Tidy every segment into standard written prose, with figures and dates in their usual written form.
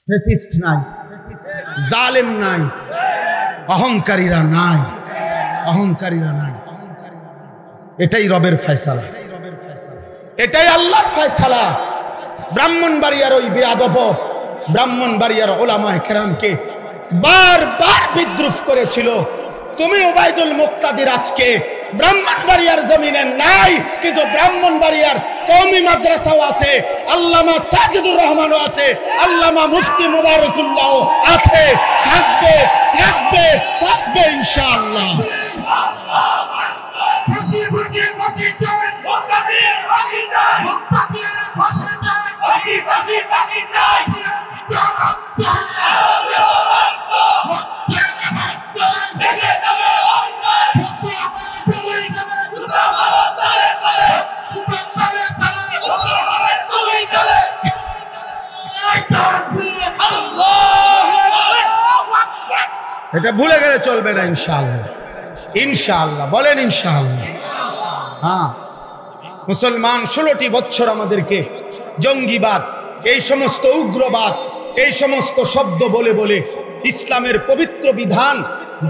Fascist নাই, জালেম নাই, অহংকারীরা নাই, অহংকারীরা নাই। এটাই রবের ফয়সালা, এটাই আল্লাহর ফয়সালা। ব্রাহ্মণবাড়িয়ার ওই বেয়াদব ব্রাহ্মণবাড়িয়ার ওলামায়ে কেরামকে বারবার বিদ্রুপ করেছিল। তুমি ওবায়দুল মুক্তাদির আজকে ব্রাহ্মণবাড়িয়ার জমিনে নাই, কিন্তু ব্রাহ্মণবাড়িয়ার কওমি মাদ্রাসাও আছে, আল্লামা সাজিদুর রহমানও আছে, আল্লামা মুফতি মুবারকুল্লাহও আছে, থাকবে থাকবে থাকবে ইনশাআল্লাহ। এটা ভুলে গেলে চলবে না ইনশাআল্লাহ, ইনশাআল্লাহ বলেন ইনশাআল্লাহ। হ্যাঁ, মুসলমান 16টি বছর আমাদেরকে জঙ্গিবাদ, এই সমস্ত উগ্রবাদ, এই সমস্ত শব্দ বলে বলে ইসলামের পবিত্র বিধান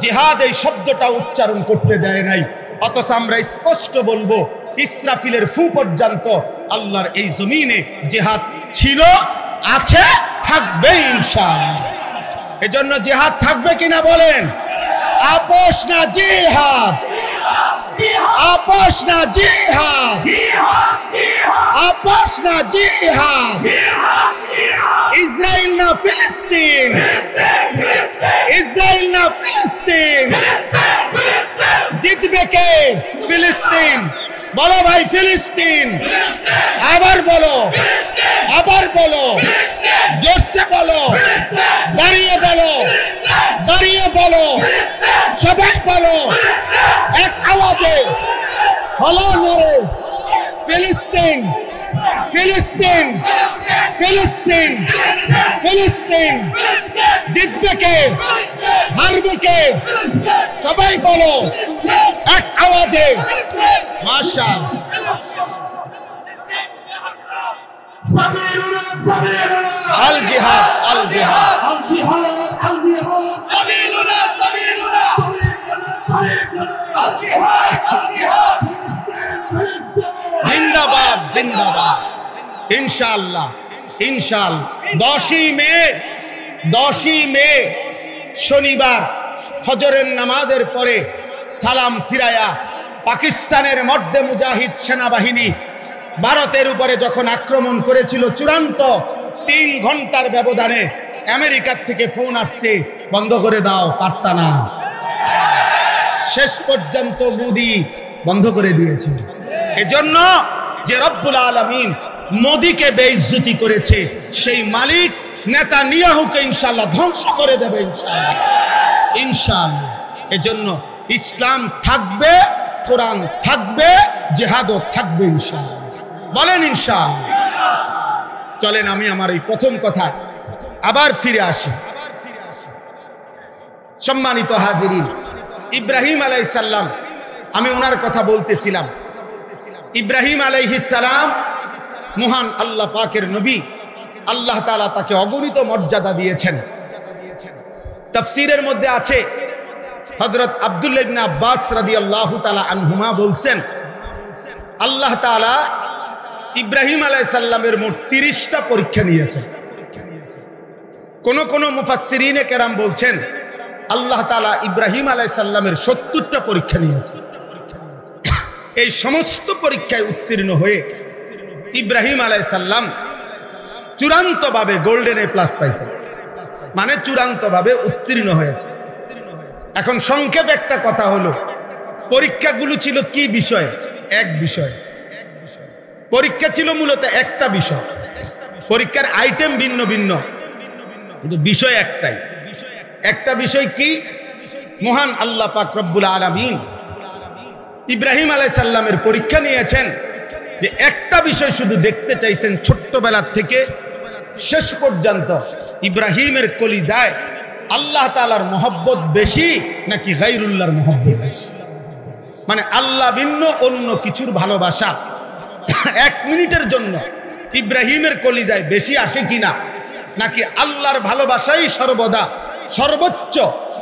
জিহাদ এই শব্দটা উচ্চারণ করতে দেয় নাই। অথচ আমরা স্পষ্ট বলবো, ইসরাফিলের ফু পর্যন্ত আল্লাহর এই জমিনে জিহাদ ছিল, আছে, থাকবে ইনশাআল্লাহ। এজন্য জিহাদ থাকবে কিনা বলেন? আপোষ না জিহাদ, আপোষ না জিহাদ, আপোষ না জিহাদ। ইসরায়েল না ফিলিস্তিন, ইসরায়েল না ফিলিস্তিন। জিতবে কে? ফিলিস্তিন। বলো ভাই ফিলিস্তিন। আবার বলো, আবার বলো, জোরসে বলো, দাঁড়িয়ে বলো, দাঁড়িয়ে বলো, সবাই বলো এক আওয়াজে, হলো নরে ফিলিস্তিন, ফিলিস্তিন, ফিলিস্তিন, ফিলিস্তিন। জিতবে কে? হারবে কে? সবাই বলো এক আওয়াজে। মাশাআল্লাহ। আল জিহাদ, আল জিহাদ, আল জিহাদ, আল জিহাদ। সাবিলুনা, সাবিলুনা, আল জিহাদ, আল জিহাদ। জিন্দাবাদ, জিন্দাবাদ। ইনশাআল্লাহ, ইনশাআল্লাহ। 10ই মে, 10ই মে শনিবার ফজরের নামাজের পরে সালাম ফিরায়া পাকিস্তানের মর্দে মুজাহিদ সেনাবাহিনী ভারতের উপরে যখন আক্রমণ করেছিল, চূড়ান্ত 3 ঘন্টার ব্যবধানে আমেরিকার থেকে ফোন আসছে, বন্ধ করে দাও, পারতা না। শেষ পর্যন্ত মোদি বন্ধ করে দিয়েছে। এজন্য যে রব্বুল আলামিন মোদিকে বেইজ্জতি করেছে, সেই মালিক নেতানিয়াহুকে ইনশাআল্লাহ ধ্বংস করে দেবে ইনশাআল্লাহ, ইনশাআল্লাহ। এজন্য ইসলাম থাকবে, কোরআন থাকবে, জিহাদও থাকবে ইনশাআল্লাহ। বলেন ইনশাআল্লাহ। চলেন আমি আমার এই প্রথম কথা আবার ফিরে আসি। সম্মানিত হাজিরিন, ইব্রাহিম আলাইহিস সালাম, আমি ওনার কথা বলতেছিলাম। ইব্রাহিম আলাইহিস সালাম মহান আল্লাহ পাকের নবী, আল্লাহ তাআলা তাকে অগণিত মর্যাদা দিয়েছেন। তাফসীরের মধ্যে আছে, হযরত আব্দুল্লাহ ইবনে আব্বাস রাদিয়াল্লাহু তাআলা আনহুমা বলছেন, আল্লাহ তাআলা ইব্রাহিম আলাইহিস সালামের মোট 30টা পরীক্ষা নিয়েছেন। কোন কোন মুফাসসিরিনে কেরাম বলছেন আল্লাহ তাআলা ইব্রাহিম আলাইহিস সালামের 70টা পরীক্ষা নিয়েছেন। এই সমস্ত পরীক্ষায় উত্তীর্ণ হয়ে ইব্রাহিম আলাইহিস সালাম চূড়ান্তভাবে গোল্ডেন এ প্লাস পাইছেন, মানে চূড়ান্তভাবে উত্তীর্ণ হয়েছে। এখন সংক্ষেপ একটা কথা হলো, পরীক্ষাগুলো ছিল কি বিষয়ে? এক বিষয়। পরীক্ষা ছিল মূলত একটা বিষয়, পরীক্ষার আইটেম ভিন্ন ভিন্ন, কিন্তু বিষয় একটাই। একটা বিষয় কি? মহান আল্লাহ পাক রব্বুল আলামিন ইব্রাহিম আলাইহিস সালামের পরীক্ষা নিয়েছেন যে একটা বিষয় শুধু দেখতে চাইছেন, ছোট্টবেলা থেকে শেষ পর্যন্ত ইব্রাহিমের কলিজায় আল্লাহ তাআলার মহব্বত বেশি নাকি গায়রুল্লাহর মহব্বত বেশি? মানে আল্লাহ ভিন্ন অন্য কিছুর ভালোবাসা 1 মিনিটের জন্য ইব্রাহিমের কলিজায় বেশি আসে কিনা, নাকি আল্লাহর ভালোবাসাই সর্বদা সর্বোচ্চ,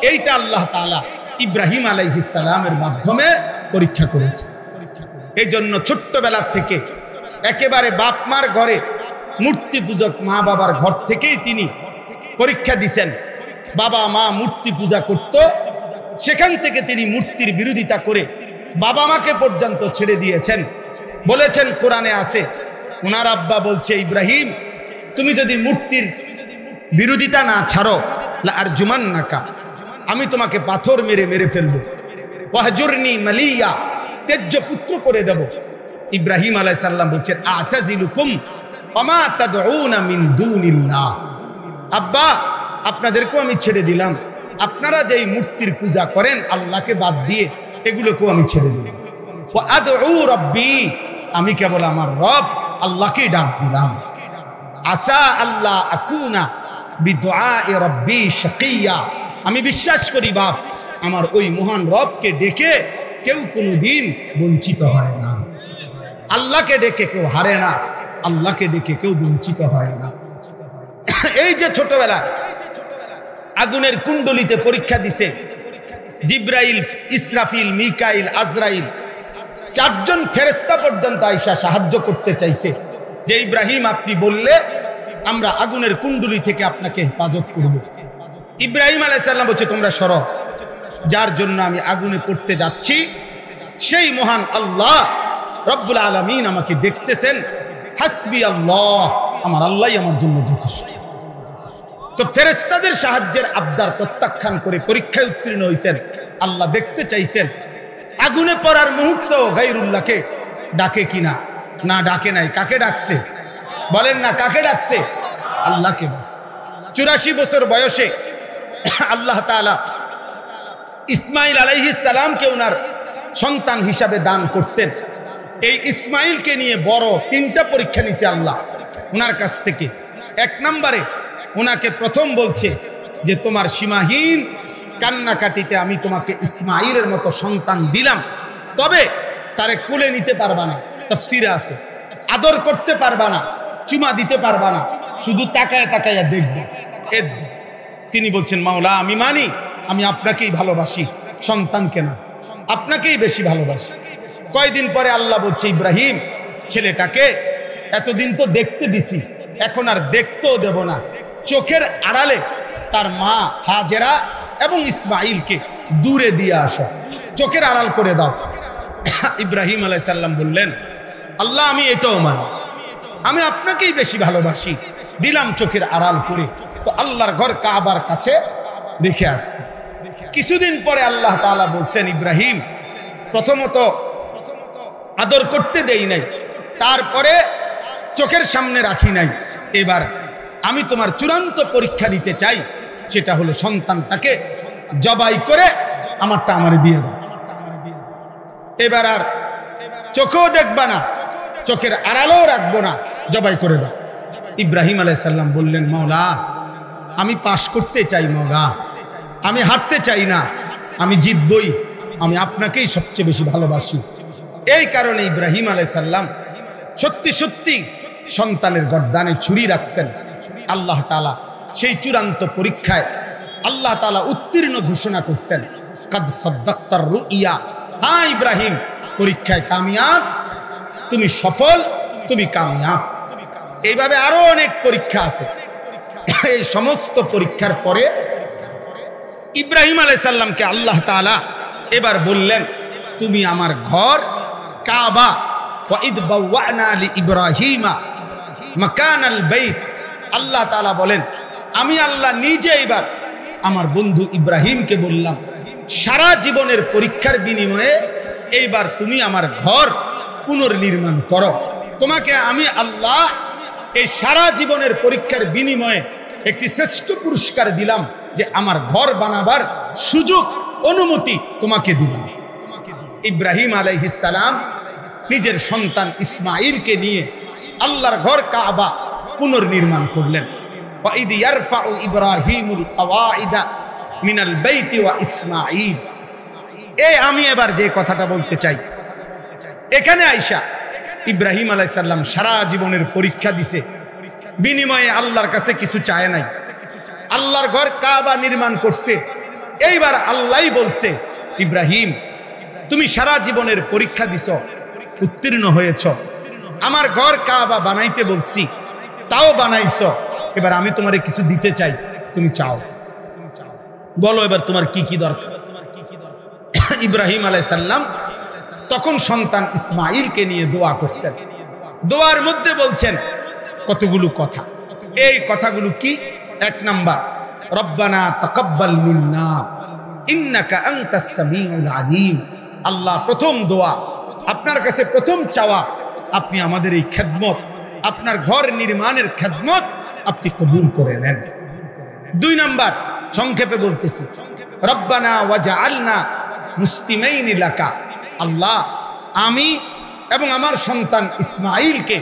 এইটা আল্লাহ তাআলা ইব্রাহিম আলাইহিস সালামের মাধ্যমে পরীক্ষা করেছে। এই জন্য ছোট্টবেলা থেকে একেবারে বাপ মার ঘরে মূর্তি পূজক মা বাবার ঘর থেকেই তিনি পরীক্ষা দিছেন। বাবা মা মূর্তি পূজা করত, সেখান থেকে তিনি মূর্তির বিরোধিতা করে বাবা মাকে পর্যন্ত ছেড়ে দিয়েছেন। বলেছেন কোরআনে আছে, ওনার আব্বা বলছে, ইব্রাহিম তুমি যদি মূর্তির বিরোধিতা না ছাড়ো লা আরজুমান্নাকা, আমি তোমাকে পাথর মেরে মেরে ফেলবো, ওয়াহজুরনি মালিয়া, তেজ্য পুত্র করে দেব। ইব্রাহিম আলাইহিস সালাম বলছেন, আতাজিলুকুম ওয়ামা তাদউনা মিন দুনিল্লাহ, আব্বা আপনাদেরকেও আমি ছেড়ে দিলাম, আপনারা যেই মূর্তির পূজা করেন আল্লাহকে বাদ দিয়ে, এগুলোকেও আমি ছেড়ে দিলাম। ওয়া আদউ রাব্বি, আমি কেবল আমার রব আল্লাহকে ডাক দিলাম। আসা আল্লাহ আকুনা বিদুআই রাব্বি শাকিয়া, আমি বিশ্বাস করি বাপ আমার ওই মহান রবকে ডেকে কেউ কোনোদিন বঞ্চিত হয় না। আল্লাহকে ডেকে কেউ হারে না, আল্লাহকে ডেকে কেউ বঞ্চিত হয় না। এই যে ছোটবেলা আগুনের কুণ্ডলিতে পরীক্ষা দিছে, জিব্রাইল, ইসরাফিল, মিকাইল, আজরাইল, চারজন ফেরেশতা পর্যন্ত আয়েশা সাহায্য করতে চাইছে যে ইব্রাহিম আপনি বললে আমরা আগুনের কুণ্ডলি থেকে আপনাকে হেফাজত করব। ইব্রাহিম আলাইহিস সালাম বলছে, তোমরা সরো, যার জন্য আমি আগুনে পড়তে যাচ্ছি সেই মহান আল্লাহ রব্বুল আলামিন আমাকে দেখতেছেন। হাসবি আল্লাহ, আমার আল্লাহই আমার জন্য যথেষ্ট। তো ফেরেশতাদের সাহায্যের আবদার প্রত্যাখ্যান করে পরীক্ষায় উত্তীর্ণ হয়েছেন। আল্লাহ দেখতে চাইছেন আগুনে পড়ার মুহূর্ত গায়রুল্লাহকে ডাকে কিনা, না ডাকে নাই। কাকে ডাকছে বলেন না, কাকে ডাকছে? আল্লাহকে ডাকছে। 84 বছর বয়সে আল্লাহ তাআলা ইসমাইল আলাইহিস সালামকে ওনার সন্তান হিসাবে দান করছেন। এই ইসমাইলকে নিয়ে বড় 3টা পরীক্ষা নিছে আল্লাহ ওনার কাছ থেকে। 1 নম্বরে ওনাকে প্রথম বলছে যে তোমার সীমাহীন কান্নাকাটিতে আমি তোমাকে ইসমাইলের মতো সন্তান দিলাম, তবে তারে কোলে নিতে পারবা না, তাফসীরে আছে, আদর করতে পারবা না, চুমা দিতে পারবা না, শুধু তাকায় তাকায়া দেখবে। তিনি বলছেন, মাওলা আমি মানি, আমি আপনাকেই ভালোবাসি, সন্তানকে না, আপনাকেই বেশি ভালোবাসি। কয়দিন পরে আল্লাহ বলছে, ইব্রাহিম ছেলেটাকে এতদিন তো দেখতে দিছি, এখন আর দেখতেও দেব না। চোখের আড়ালে তার মা হাজেরা এবং ইসমাইলকে দূরে দিয়ে আসো, চোখের আড়াল করে দাও। ইব্রাহিম আলাইহিস সালাম বললেন, আল্লাহ আমি এটাও মানি, আমি আপনাকেই বেশি ভালোবাসি, দিলাম চোখের আড়াল করে। তো আল্লাহর ঘর কাবার কাছে রেখে আসছে। কিছুদিন পরে আল্লাহ তাআলা বলছেন, ইব্রাহিম প্রথমত আদর করতে দেই নাই, তারপরে চোখের সামনে রাখি নাই, এবার আমি তোমার চূড়ান্ত পরীক্ষা নিতে চাই, সেটা হলো সন্তানটাকে জবাই করে আমারটা আমারে দিয়ে দাও। এবার আর চোখেও দেখবা না, চোখের আড়ালেও রাখবো না, জবাই করে দাও। ইব্রাহিম আলাইহিস সালাম বললেন, মাওলা আমি পাশ করতে চাই, মাওলা আমি হারতে চাই না, আমি জিতবই, আমি আপনাকেই সবচেয়ে বেশি ভালোবাসি। এই কারণে ইব্রাহিম আলাইহিস সালাম সত্যি সত্যি সন্তানের গর্দানে ছুরি রাখছেন। আল্লাহ তাআলা সেই চূড়ান্ত পরীক্ষায় আল্লাহ তাআলা উত্তীর্ণ ঘোষণা করছেন, কাদ সাদ্দাক্তার রুইয়া, হ্যাঁ ইব্রাহিম পরীক্ষায় কামিয়াব, তুমি সফল, তুমি কামিয়াব। এইভাবে আরো অনেক পরীক্ষা আছে। এই সমস্ত পরীক্ষার পরে ইব্রাহিম আলাইহিস সালামকে আল্লাহ তাআলা এবার বললেন, তুমি আমার ঘর কাবা, ওয়া ইদ বাওয়ানা লি ইব্রাহিমা মাকানাল বাইত, আল্লাহ তাআলা বলেন আমি আল্লাহ নিজে এবার আমার বন্ধু ইব্রাহিমকে বললাম, সারা জীবনের পরীক্ষার বিনিময়ে এইবার তুমি আমার ঘর পুনর্নির্মাণ করো। তোমাকে আমি আল্লাহ এই সারা জীবনের পরীক্ষার বিনিময়ে একটি শ্রেষ্ঠ পুরস্কার দিলাম, যে আমার ঘর বানাবার সুযোগ, অনুমতি তোমাকে দিলাম। ইব্রাহিম আলাইহিস সালাম নিজের সন্তান ইসমাইলকে নিয়ে আল্লাহর ঘর কাবা পুনর্নির্মাণ করলেন। ওয়া ইদ ইয়ারফাউ ইব্রাহিমুল কওয়াইদা মিনাল বাইতি ওয়া ইসমাইল। আমি এবার যে কথাটা বলতে চাই, এখানে আয়েশা ইব্রাহিম আলাইহিস সালাম সারা জীবনের পরীক্ষা দিছে, বিনিময়ে আল্লাহর কাছে কিছু চায় নাই। আল্লাহর ঘর কাবা নির্মাণ করছে। এইবার আল্লাহই বলছে, ইব্রাহিম তুমি সারা জীবনের পরীক্ষা দিছো, উত্তীর্ণ হয়েছ, আমার ঘর কাবা বানাইতে বলছি, তাও বানাইছো, এবার আমি তোমারে কিছু দিতে চাই, তুমি চাও, বলো এবার তোমার কি কি দরকার। ইব্রাহিম আলাইহিস সালাম তখন সন্তান ইসমাঈলকে নিয়ে দোয়া করছেন। দোয়ার মধ্যে বলছেন কতগুলো কথা। এই কথাগুলো কি? এক নাম্বার, রব্বানা তাকাব্বাল মিন্না ইন্নাকা আনতাস সামিউল আলিম। আল্লাহ, প্রথম দোয়া আপনার কাছে, প্রথম চাওয়া, আপনি আমাদের এই খেদমত, আপনার ঘর নির্মাণের খেদমত আপনি কবুল করে নেন। দুই নাম্বার, সংক্ষেপে বলতেছি, রব্বানা ওয়াজআলনা মুসলিমাইনি লাকা। আল্লাহ, আমি এবং আমার সন্তান ইসমাঈলকে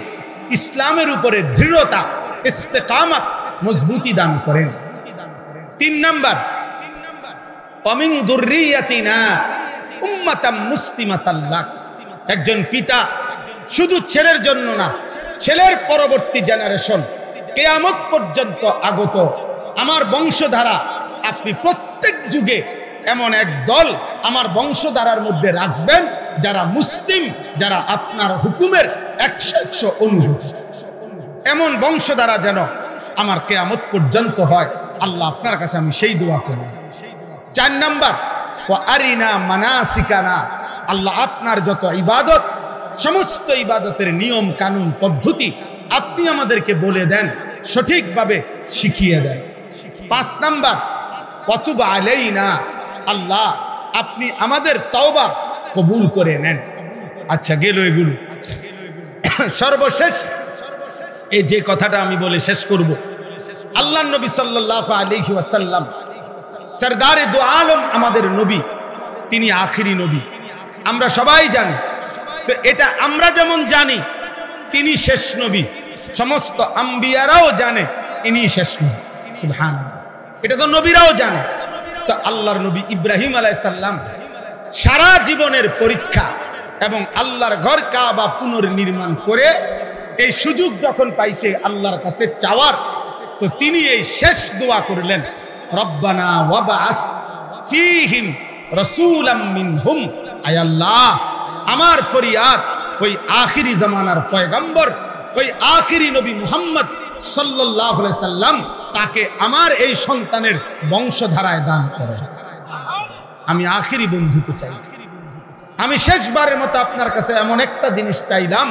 ইসলামের উপরে দৃঢ়তা, ইস্তেকামত, মজবুতি দান করেন। তিন নাম্বার, ওয়ামিন যুররিয়াতিনা উম্মাতাম মুসলিমাতাল লাক। একজন পিতা শুধু ছেলের জন্য না, ছেলের পরবর্তী জেনারেশন কিয়ামত পর্যন্ত আগত আমার বংশধারা, আপনি প্রত্যেক যুগে এমন এক দল আমার বংশধারার মধ্যে রাখবেন যারা মুসলিম, যারা আপনার হুকুমের 100 অনুরূপ। এমন বংশধারা যেন আমার কিয়ামত পর্যন্ত হয়। আল্লাহ, আপনার কাছে আমি সেই দোয়া করব। চার নাম্বার, ওয়া আরিনা মানাসিকানা। আল্লাহ, আপনার যত ইবাদত, সমস্ত ইবাদতের নিয়ম কানুন পদ্ধতি আপনি আমাদেরকে বলে দেন, সঠিকভাবে শিখিয়ে দেন। পাঁচ নাম্বার, ওয়াতুব আলাইনা। আল্লাহ, আপনি আমাদের তওবা কবুল করে নেন। আচ্ছা, গেল এগুলো। সর্বশেষ এই যে কথাটা আমি বলে শেষ করব, আল্লাহর নবী সাল্লাল্লাহু আলাইহি ওয়াসাল্লাম সরদারে দু আলম, আমাদের নবী, তিনি আখিরি নবী, আমরা সবাই জানি। তো এটা আমরা যেমন জানি তিনি শেষ নবী, সমস্ত আম্বিয়ারাও জানে ইনি শেষ নবী। সুবহানাল্লাহ, এটা তো নবীরাও জানে। তো আল্লাহর নবী ইব্রাহিম আলাইহিস সালাম সারা জীবনের পরীক্ষা এবং আল্লাহর ঘর কাবা পুনর্নির্মাণ করে এই সুযোগ যখন পাইছে আল্লাহর কাছে চাওয়ার, তো তিনি এই শেষ দোয়া করলেন, রব্বানা ওয়াবআস ফীহিম রাসূলাম মিনহুম। আয় আল্লাহ, আমার ফরিয়াদ ওই আখিরি জামানার পয়গম্বর, ওই আখিরি নবী মুহাম্মদ সাল্লাল্লাহু আলাইহি সাল্লাম, তাকে আমার এই সন্তানের বংশধারায় দান করো। আমি আখিরি বন্ধুকে চাই। আমি শেষবারের মতো আপনার কাছে এমন একটা জিনিস চাইলাম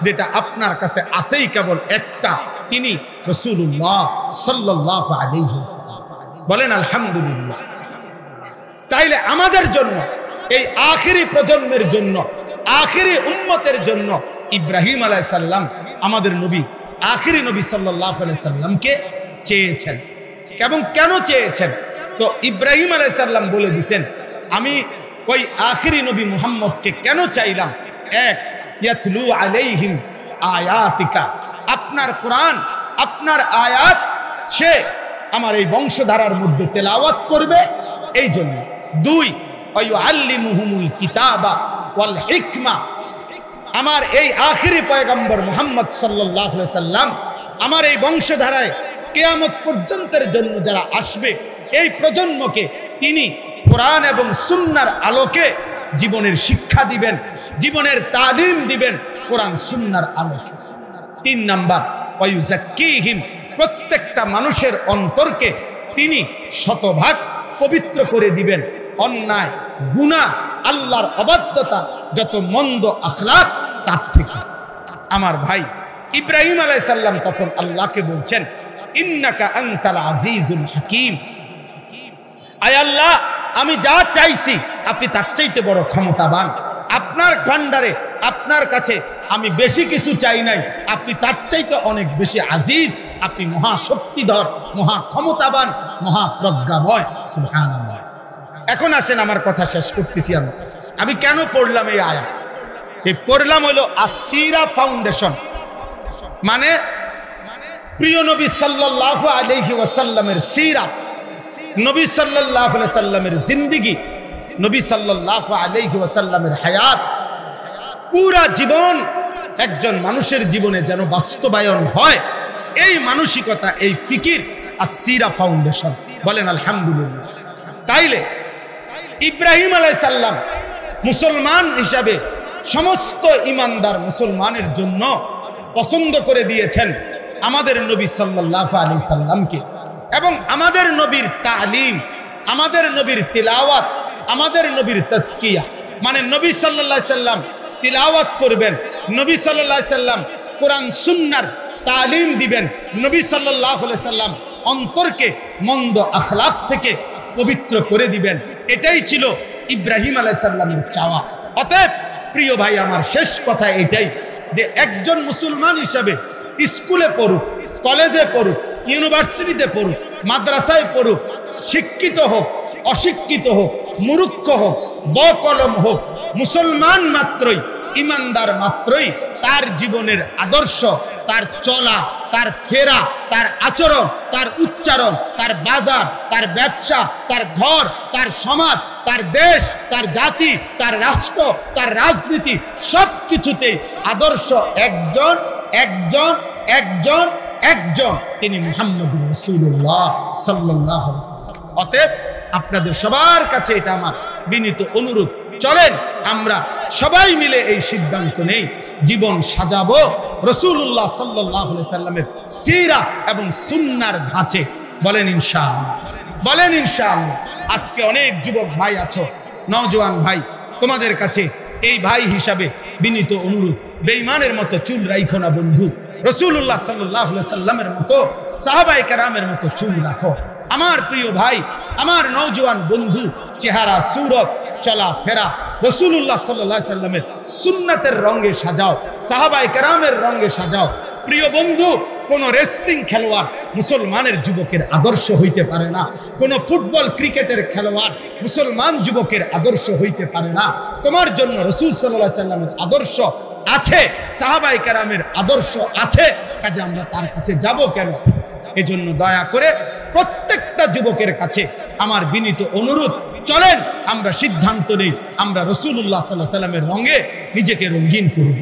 যেটা আপনার কাছে আছেই কেবল একটা, তিনি রাসূলুল্লাহ সাল্লাল্লাহু আলাইহি ওয়াসাল্লাম। বলেন আলহামদুলিল্লাহ। তাইলে আমাদের জন্য, এই আখিরি প্রজন্মের জন্য, আখিরি উম্মতের জন্য ইব্রাহিম আলাইহিস সালাম আমাদের নবী, আখিরি নবী সাল্লাল্লাহু আলাইহি সাল্লামকে চেয়েছেন। এবং কেন চেয়েছেন? তো ইব্রাহিম আলাইহিস সালাম বলে দিয়েছেন, আমি ওই আখিরি নবী মুহাম্মদকে কেন চাইলাম? এক, ইয়াতলু আলাইহিম আয়াতিকা, আপনার কোরআন, আপনার আয়াত সে আমার এই বংশধারার মধ্যে তেলাওয়াত করবে, এই জন্য। দুই, ওয়ায়ুআল্লিমুহুমুল কিতাবা ওয়াল হিকমা, আমার এই আখিরি পয়গম্বর মুহাম্মদ সাল্লাল্লাহু আলাইহি সাল্লাম আমার এই বংশধারায় কিয়ামত পর্যন্তের জন্য যারা আসবে, এই প্রজন্মকে তিনি কোরআন এবং সুন্নাহর আলোকে জীবনের শিক্ষা দিবেন, জীবনের তালিম দিবেন কোরআন সুন্নাহর আলোকে। তিন নাম্বার, ওয়ায়ুযাক্কিহিম, প্রত্যেকটা মানুষের অন্তরকে তিনি শতভাগ পবিত্র করে দিবেন অন্যায়, গুনাহ, আল্লাহর অবাধ্যতা, যত মন্দ আখলাক তার থেকে। আমার ভাই ইব্রাহিম আলাইহিস সালাম তখন আল্লাহকে বলছেন, ইন্নাকা আনতাল আজিজুল হাকীম। আয় আল্লাহ, আমি যা চাইছি আপনি তার চাইতে বড় ক্ষমতাবান। আপনার ভান্ডারে, আপনার কাছে আমি বেশি কিছু চাই নাই, আপনি তার চাইতে অনেক বেশি আজিজ, আপনি মহা শক্তিধর, মহা ক্ষমতাবান, মহা প্রজ্ঞাময়। সুবহানাল্লাহ। এখন আসেন, আমার কথা শেষ করতেছি। আমি কেন পড়লাম এই আয়াত? এই পড়লাম হলো আসিরা ফাউন্ডেশন, মানে প্রিয় নবী সাল্লাল্লাহু আলাইহি ওয়াসাল্লামের সিরাত, নবী সাল্লাল্লাহু আলাইহি সাল্লামের জিন্দেগি, নবী সাল্লাল্লাহু আলাইহি ওয়াসাল্লামের হায়াত, পুরা জীবন একজন মানুষের জীবনে যেন বাস্তবায়ন হয়, এই মানসিকতা, এই ফিকির আসসিরা ফাউন্ডেশন। বলেন আলহামদুলিল্লাহ। তাইলে ইব্রাহিম আলাইহিস সালাম মুসলমান হিসাবে সমস্ত ইমানদার মুসলমানের জন্য পছন্দ করে দিয়েছেন আমাদের নবী সাল্লাল্লাহু আলাইহি সাল্লামকে, এবং আমাদের নবীর তালিম, আমাদের নবীর তিলাওয়াত, আমাদের নবীর তাজকিয়া, মানে নবী সাল্লাল্লাহু আলাইহি সাল্লাম তিলাওয়াত করবেন, নবী সাল্লাল্লাহু আলাইহি সাল্লাম কোরআন সুন্নাহর তালিম দিবেন, নবী সাল্লাল্লাহু আলাইহি সাল্লাম অন্তরকে মন্দ আখলাক থেকে পবিত্র করে দিবেন। এটাই ছিল ইব্রাহিম আলাইহিস সালামের চাওয়া। অতএব প্রিয় ভাই আমার, শেষ কথা এটাই যে একজন মুসলমান হিসাবে স্কুলে পড়ুক, কলেজে পড়ুক, ইউনিভার্সিটিতে পড়ুক, মাদ্রাসায় পড়ুক, শিক্ষিত হোক, অশিক্ষিত হোক, মূর্খ হোক, বকলম হোক, মুসলমান মাত্রই, ইমানদার মাত্রই তার জীবনের আদর্শ, তার চলা, তার ফেরা, তার আচরণ, তার উচ্চারণ, তার বাজার, তার ব্যবসা, তার ঘর, তার সমাজ, তার দেশ, তার জাতি, তার রাষ্ট্র, তার রাজনীতি, সব কিছুতেই আদর্শ একজন একজন একজন একজন, তিনি মুহাম্মদুর রাসূলুল্লাহ সাল্লাল্লাহু আলাইহি ওয়াসাল্লাম। অতএব আপনাদের সবার কাছে এটা আমার বিনীত অনুরোধ, চলেন আমরা সবাই মিলে এই সিদ্ধান্ত নেই, জীবন সাজাবো রাসূলুল্লাহ সাল্লাল্লাহু আলাইহি সাল্লামের সিরা এবং সুন্নাহর ধাঁচে। বলেন ইনশাআল্লাহ, বলেন ইনশাআল্লাহ। আজকে অনেক যুবক ভাই আছো, নওজোয়ান ভাই, তোমাদের কাছে এই ভাই হিসাবে বিনীত অনুরোধ, বেঈমানের মতো চুল রাখো না বন্ধু, রাসূলুল্লাহ সাল্লাল্লাহু আলাইহি সাল্লামের মতো, সাহাবায়ে কেরামের মতো চুল রাখো। আমার প্রিয় ভাই, আমার নওজোয়ান বন্ধু, চেহারা, সুরত, চলা ফেরা রাসূলুল্লাহ সাল্লাল্লাহু আলাইহি সাল্লামের সুন্নাতের রঙে সাজাও, সাহাবায়ে কেরামের রঙে সাজাও। প্রিয় বন্ধু, কোন রেসলিং খেলোয়াড় মুসলমানের যুবকের আদর্শ হইতে পারে না, কোন ফুটবল ক্রিকেটের খেলোয়াড় মুসলমান যুবকের আদর্শ হইতে পারে না। তোমার জন্য রাসূল সাল্লাল্লাহু আলাইহি সাল্লামের আদর্শ আছে, সাহাবায়ে কেরামের আদর্শ আছে, কাজে আমরা তার কাছে যাব কেন? এজন্য দয়া করে প্রত্যেকটা যুবকের কাছে আমার বিনীত অনুরোধ, চলেন আমরা সিদ্ধান্ত নেই, আমরা রাসূলুল্লাহ সাল্লাল্লাহু আলাইহি সাল্লামের রঙে নিজেকে রঙিন করব।